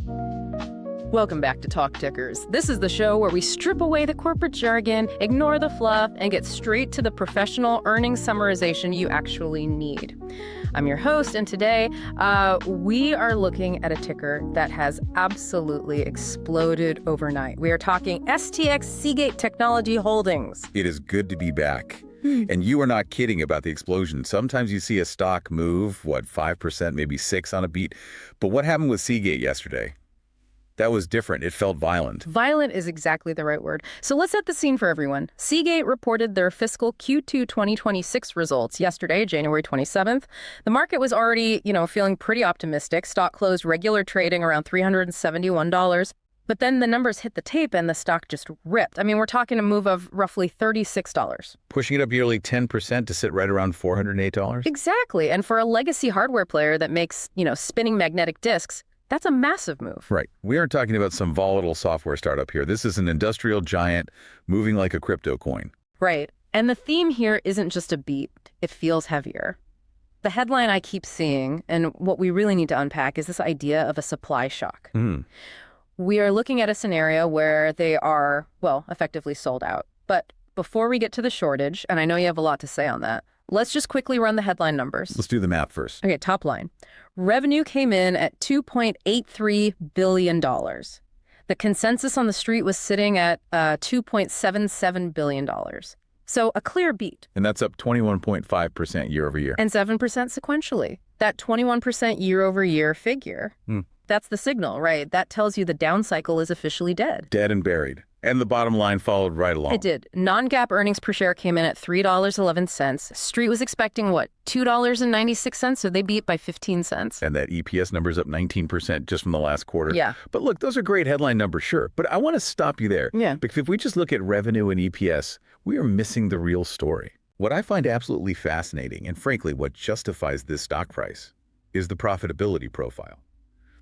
Welcome back to Talk Tickers. This is the show where we strip away the corporate jargon, ignore the fluff, and get straight to the professional earnings summarization you actually need. I'm your host, and today we are looking at a ticker that has absolutely exploded overnight. We are talking STX Seagate Technology Holdings. It is good to be back. And you are not kidding about the explosion. Sometimes you see a stock move, 5%, maybe 6% on a beat. But what happened with Seagate yesterday? That was different. It felt violent. Violent is exactly the right word. So let's set the scene for everyone. Seagate reported their fiscal Q2 2026 results yesterday, January 27th. The market was already, feeling pretty optimistic. Stock closed regular trading around $371. But then the numbers hit the tape and the stock just ripped. I mean, we're talking a move of roughly $36. Pushing it up nearly 10% to sit right around $408? Exactly. And for a legacy hardware player that makes, spinning magnetic disks, that's a massive move. Right. We aren't talking about some volatile software startup here. This is an industrial giant moving like a crypto coin. Right. And the theme here isn't just a beat. It feels heavier. The headline I keep seeing, and what we really need to unpack, is this idea of a supply shock. We are looking at a scenario where they are, effectively sold out. But before we get to the shortage, and I know you have a lot to say on that, let's just quickly run the headline numbers. Let's do the math first. Okay, top line. Revenue came in at $2.83 billion. The consensus on the street was sitting at $2.77 billion. So a clear beat. And that's up 21.5% year over year. And 7% sequentially. That 21% year over year figure, that's the signal, right? That tells you the down cycle is officially dead. Dead and buried. And the bottom line followed right along. It did. Non-GAAP earnings per share came in at $3.11. Street was expecting, $2.96? So they beat by 15 cents. And that EPS number's up 19% just from the last quarter. Yeah. But look, those are great headline numbers, sure. But I want to stop you there. Yeah. Because if we just look at revenue and EPS, we are missing the real story. What I find absolutely fascinating, and frankly, what justifies this stock price, is the profitability profile.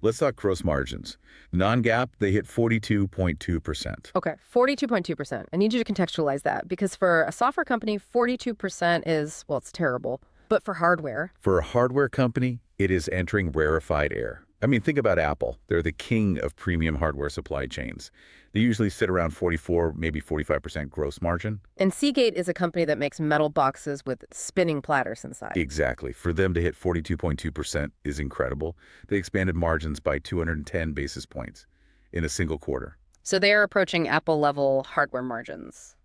Let's talk gross margins. Non-GAAP, they hit 42.2%. Okay, 42.2%. I need you to contextualize that because for a software company, 42% is, it's terrible. But for hardware? For a hardware company, it is entering rarefied air. I mean, think about Apple. They're the king of premium hardware supply chains. They usually sit around 44, maybe 45% gross margin. And Seagate is a company that makes metal boxes with spinning platters inside. Exactly. For them to hit 42.2% is incredible. They expanded margins by 210 basis points in a single quarter. So they are approaching Apple-level hardware margins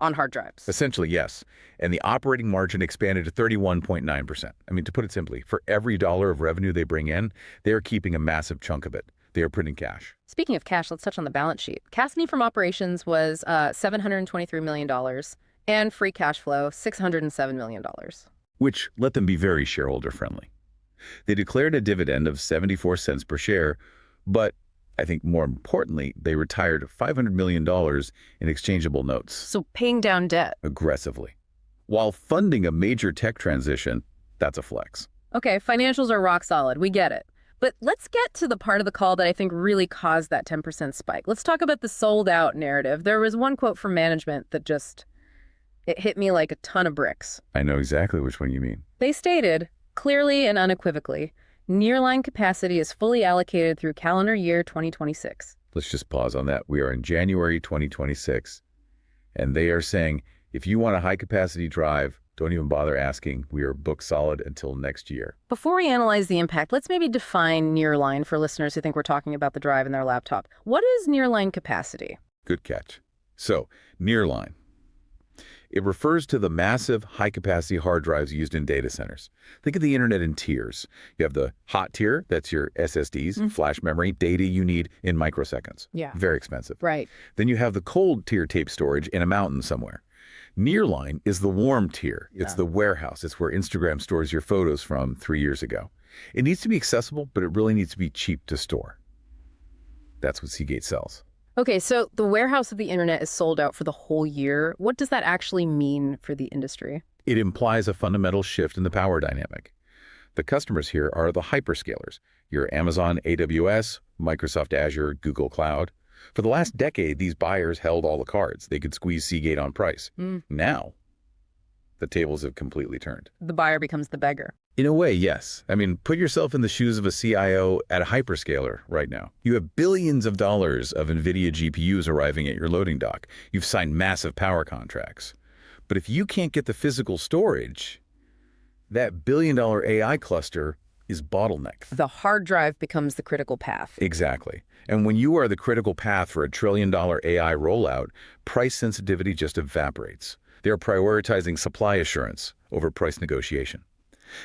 on hard drives. Essentially, yes. And the operating margin expanded to 31.9%. I mean, to put it simply, for every dollar of revenue they bring in, they are keeping a massive chunk of it. They are printing cash. Speaking of cash, let's touch on the balance sheet. Cash need from operations was $723 million, and free cash flow, $607 million. Which let them be very shareholder-friendly. They declared a dividend of 74 cents per share, but I think more importantly, they retired $500 million in exchangeable notes. So paying down debt. Aggressively. While funding a major tech transition, that's a flex. Okay, financials are rock solid. We get it. But let's get to the part of the call that I think really caused that 10% spike. Let's talk about the sold out narrative. There was one quote from management that it hit me like a ton of bricks. I know exactly which one you mean. They stated, clearly and unequivocally, nearline capacity is fully allocated through calendar year 2026. Let's just pause on that. We are in January 2026, and they are saying, if you want a high-capacity drive, don't even bother asking. We are booked solid until next year. Before we analyze the impact, let's maybe define nearline for listeners who think we're talking about the drive in their laptop. What is nearline capacity? Good catch. So, nearline. It refers to the massive high-capacity hard drives used in data centers. Think of the internet in tiers. You have the hot tier, that's your SSDs, flash memory, data you need in microseconds. Yeah. Very expensive. Right. Then you have the cold tier tape storage in a mountain somewhere. Nearline is the warm tier. It's the warehouse. It's where Instagram stores your photos from 3 years ago. It needs to be accessible, but it really needs to be cheap to store. That's what Seagate sells. Okay, so the warehouse of the internet is sold out for the whole year. What does that actually mean for the industry? It implies a fundamental shift in the power dynamic. The customers here are the hyperscalers, your Amazon AWS, Microsoft Azure, Google Cloud. For the last decade, these buyers held all the cards. They could squeeze Seagate on price. Now, the tables have completely turned. The buyer becomes the beggar. In a way, yes. I mean, put yourself in the shoes of a CIO at a hyperscaler right now. You have billions of dollars of NVIDIA GPUs arriving at your loading dock. You've signed massive power contracts. But if you can't get the physical storage, that billion-dollar AI cluster is bottlenecked. The hard drive becomes the critical path. Exactly. And when you are the critical path for a trillion-dollar AI rollout, price sensitivity just evaporates. They're prioritizing supply assurance over price negotiation.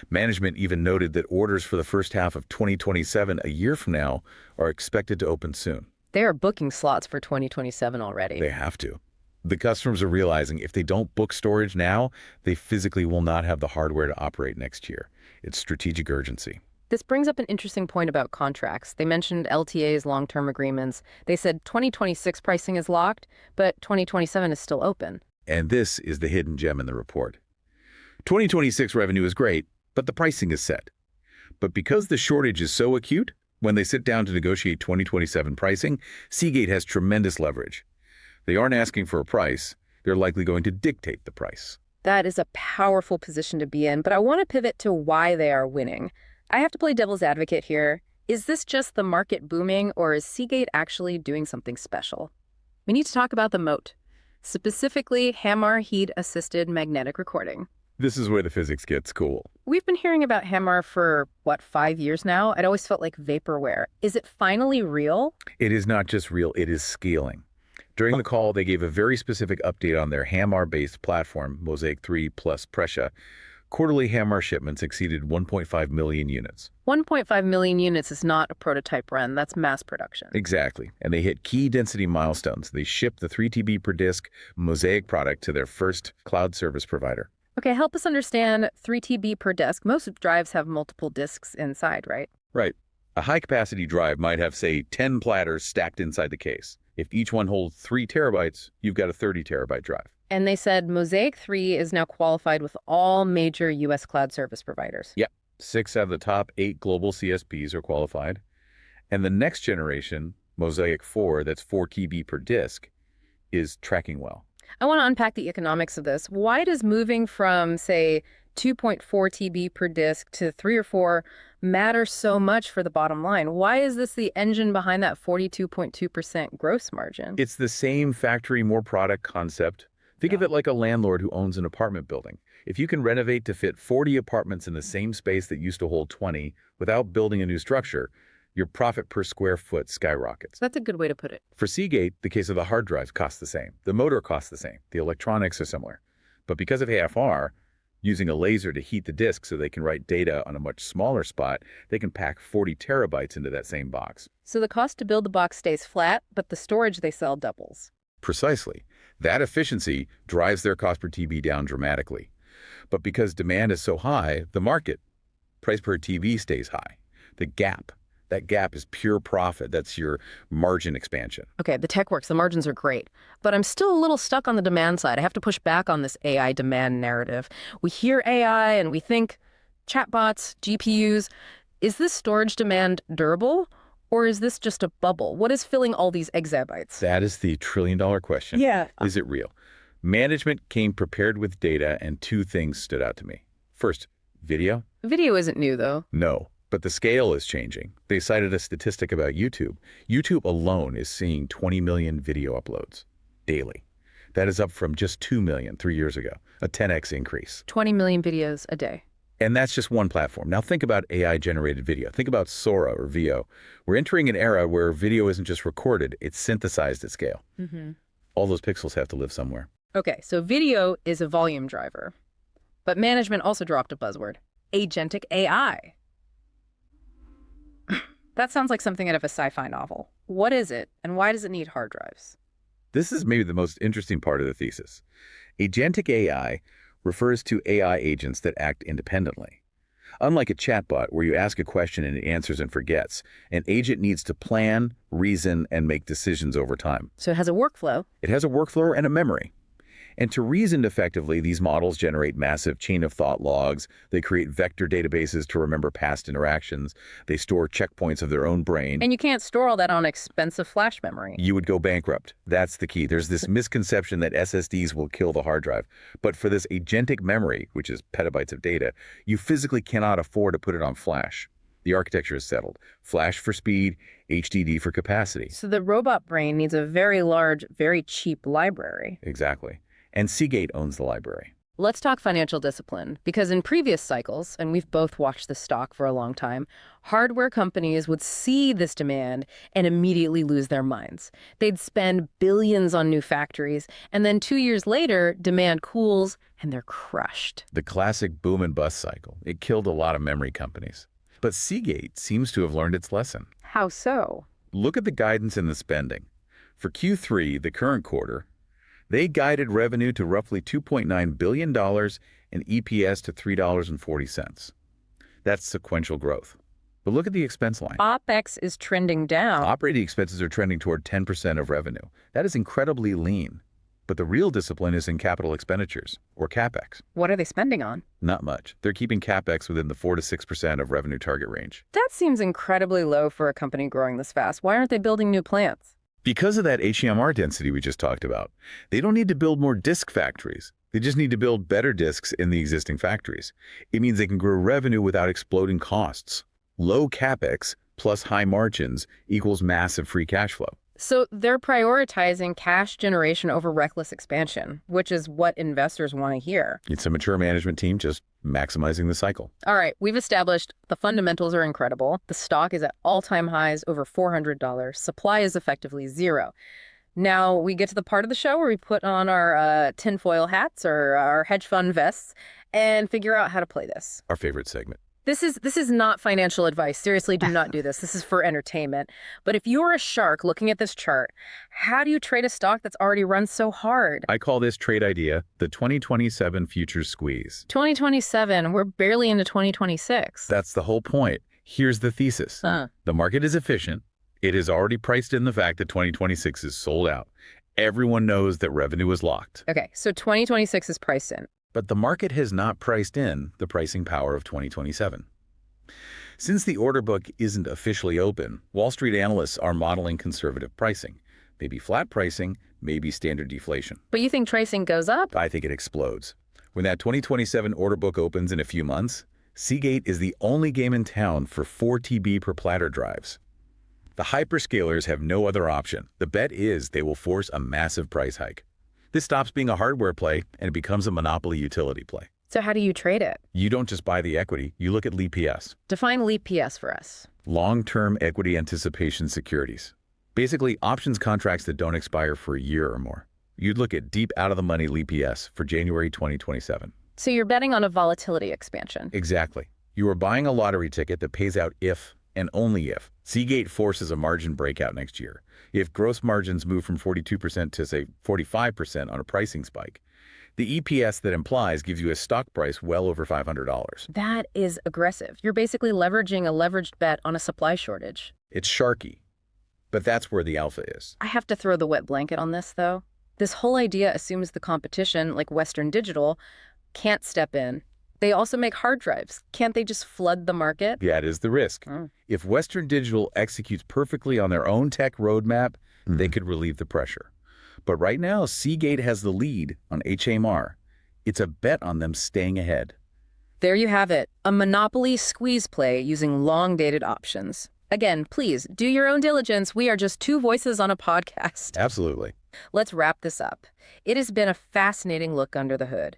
Management even noted that orders for the first half of 2027, a year from now, are expected to open soon. They are booking slots for 2027 already. They have to. The customers are realizing if they don't book storage now, they physically will not have the hardware to operate next year. It's strategic urgency. This brings up an interesting point about contracts. They mentioned LTAs, long-term agreements. They said 2026 pricing is locked, but 2027 is still open. And this is the hidden gem in the report. 2026 revenue is great, but the pricing is set. But because the shortage is so acute, when they sit down to negotiate 2027 pricing, Seagate has tremendous leverage. They aren't asking for a price, they're likely going to dictate the price. That is a powerful position to be in, but I want to pivot to why they are winning. I have to play devil's advocate here. Is this just the market booming, or is Seagate actually doing something special? We need to talk about the moat, specifically HAMR heat-assisted magnetic recording. This is where the physics gets cool. We've been hearing about HAMR for, 5 years now? It always felt like vaporware. Is it finally real? It is not just real, it is scaling. During the call, they gave a very specific update on their HAMR-based platform, Mozaic 3 plus Pressure. Quarterly HAMR shipments exceeded 1.5 million units. 1.5 million units is not a prototype run. That's mass production. Exactly. And they hit key density milestones. They shipped the 3 TB per disk Mozaic product to their first cloud service provider. Okay, help us understand 3 TB per disk. Most drives have multiple disks inside, right? Right. A high-capacity drive might have, say, 10 platters stacked inside the case. If each one holds 3 terabytes, you've got a 30-terabyte drive. And they said Mozaic 3 is now qualified with all major U.S. cloud service providers. Yep. 6 out of the top 8 global CSPs are qualified. And the next generation, Mozaic 4, that's 4 TB per disk, is tracking well. I want to unpack the economics of this. Why does moving from, say, 2.4 TB per disk to 3 or 4 matter so much for the bottom line? Why is this the engine behind that 42.2% gross margin? It's the same factory, more product concept. Think of it like a landlord who owns an apartment building. If you can renovate to fit 40 apartments in the same space that used to hold 20 without building a new structure, your profit per square foot skyrockets. That's a good way to put it. For Seagate, the case of the hard drive costs the same. The motor costs the same. The electronics are similar. But because of AFR, using a laser to heat the disk so they can write data on a much smaller spot, they can pack 40 terabytes into that same box. So the cost to build the box stays flat, but the storage they sell doubles. Precisely. That efficiency drives their cost per TB down dramatically. But because demand is so high, the market price per TB stays high. That gap is pure profit. That's your margin expansion. Okay, the tech works, the margins are great, but I'm still a little stuck on the demand side. I have to push back on this AI demand narrative. We hear AI and we think chatbots, GPUs. Is this storage demand durable, or is this just a bubble? What is filling all these exabytes? That is the trillion-dollar question. Yeah. Is it real? Management came prepared with data, and 2 things stood out to me. First, video. Video isn't new, though. No. But the scale is changing. They cited a statistic about YouTube. YouTube alone is seeing 20 million video uploads daily. That is up from just 2 million 3 years ago, a 10x increase. 20 million videos a day. And that's just one platform. Now think about AI-generated video. Think about Sora or Veo. We're entering an era where video isn't just recorded, it's synthesized at scale. All those pixels have to live somewhere. Okay, so video is a volume driver. But management also dropped a buzzword, agentic AI. That sounds like something out of a sci-fi novel. What is it, and why does it need hard drives? This is maybe the most interesting part of the thesis. Agentic AI refers to AI agents that act independently. Unlike a chatbot where you ask a question and it answers and forgets, an agent needs to plan, reason, and make decisions over time. So it has a workflow. It has a workflow and a memory. And to reason effectively, these models generate massive chain-of-thought logs. They create vector databases to remember past interactions. They store checkpoints of their own brain. And you can't store all that on expensive flash memory. You would go bankrupt. That's the key. There's this misconception that SSDs will kill the hard drive. But for this agentic memory, which is petabytes of data, you physically cannot afford to put it on flash. The architecture is settled. Flash for speed, HDD for capacity. So the robot brain needs a very large, very cheap library. Exactly. And Seagate owns the library. Let's talk financial discipline, because in previous cycles, and we've both watched this stock for a long time, hardware companies would see this demand and immediately lose their minds. They'd spend billions on new factories, and then 2 years later, demand cools, and they're crushed. The classic boom and bust cycle. It killed a lot of memory companies. But Seagate seems to have learned its lesson. How so? Look at the guidance and the spending. For Q3, the current quarter, they guided revenue to roughly $2.9 billion and EPS to $3.40. That's sequential growth. But look at the expense line. OpEx is trending down. Operating expenses are trending toward 10% of revenue. That is incredibly lean. But the real discipline is in capital expenditures, or CapEx. What are they spending on? Not much. They're keeping CapEx within the 4 to 6% of revenue target range. That seems incredibly low for a company growing this fast. Why aren't they building new plants? Because of that HAMR density we just talked about, they don't need to build more disk factories. They just need to build better disks in the existing factories. It means they can grow revenue without exploding costs. Low CapEx plus high margins equals massive free cash flow. So they're prioritizing cash generation over reckless expansion, which is what investors want to hear. It's a mature management team just maximizing the cycle. All right, we've established the fundamentals are incredible. The stock is at all-time highs, over $400. Supply is effectively zero. Now we get to the part of the show where we put on our tinfoil hats or our hedge fund vests and figure out how to play this. Our favorite segment. This is not financial advice. Seriously, do not do this. This is for entertainment. But if you're a shark looking at this chart, how do you trade a stock that's already run so hard? I call this trade idea the 2027 futures squeeze. 2027, we're barely into 2026. That's the whole point. Here's the thesis. The market is efficient. It has already priced in the fact that 2026 is sold out. Everyone knows that revenue is locked. Okay, so 2026 is priced in. But the market has not priced in the pricing power of 2027. Since the order book isn't officially open, Wall Street analysts are modeling conservative pricing. Maybe flat pricing, maybe standard deflation. But you think pricing goes up? I think it explodes. When that 2027 order book opens in a few months, Seagate is the only game in town for 4 TB per platter drives. The hyperscalers have no other option. The bet is they will force a massive price hike. This stops being a hardware play and it becomes a monopoly utility play. So how do you trade it? You don't just buy the equity, you look at LEPS. Define LEPS for us. Long-term equity anticipation securities. Basically, options contracts that don't expire for a year or more. You'd look at deep out-of-the-money LEPS for January 2027. So you're betting on a volatility expansion. Exactly. You are buying a lottery ticket that pays out if and only if Seagate forces a margin breakout next year. If gross margins move from 42% to, say, 45% on a pricing spike, the EPS that implies gives you a stock price well over $500. That is aggressive. You're basically leveraging a leveraged bet on a supply shortage. It's sharky, but that's where the alpha is. I have to throw the wet blanket on this, though. This whole idea assumes the competition, like Western Digital, can't step in. They also make hard drives. Can't they just flood the market? That is the risk. If Western Digital executes perfectly on their own tech roadmap, they could relieve the pressure. But right now, Seagate has the lead on HAMR. It's a bet on them staying ahead. There you have it, a monopoly squeeze play using long-dated options. Again, please, do your own diligence. We are just two voices on a podcast. Absolutely. Let's wrap this up. It has been a fascinating look under the hood.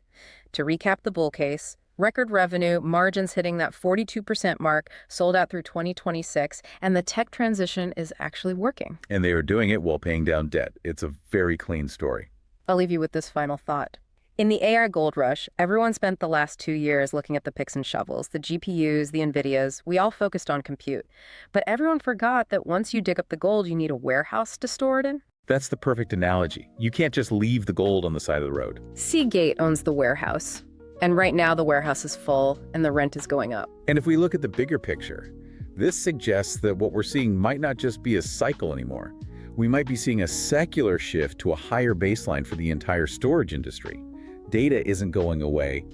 To recap the bull case, record revenue, margins hitting that 42% mark, sold out through 2026, and the tech transition is actually working. And they are doing it while paying down debt. It's a very clean story. I'll leave you with this final thought. In the AI gold rush, everyone spent the last 2 years looking at the picks and shovels, the GPUs, the NVIDIAs. We all focused on compute. But everyone forgot that once you dig up the gold, you need a warehouse to store it in. That's the perfect analogy. You can't just leave the gold on the side of the road. Seagate owns the warehouse. And right now, the warehouse is full and the rent is going up. And if we look at the bigger picture, this suggests that what we're seeing might not just be a cycle anymore, We might be seeing a secular shift to a higher baseline for the entire storage industry. Data isn't going away,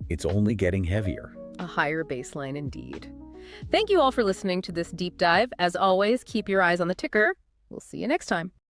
it's only getting heavier. A higher baseline indeed. Thank you all for listening to this deep dive. As always, keep your eyes on the ticker. We'll see you next time.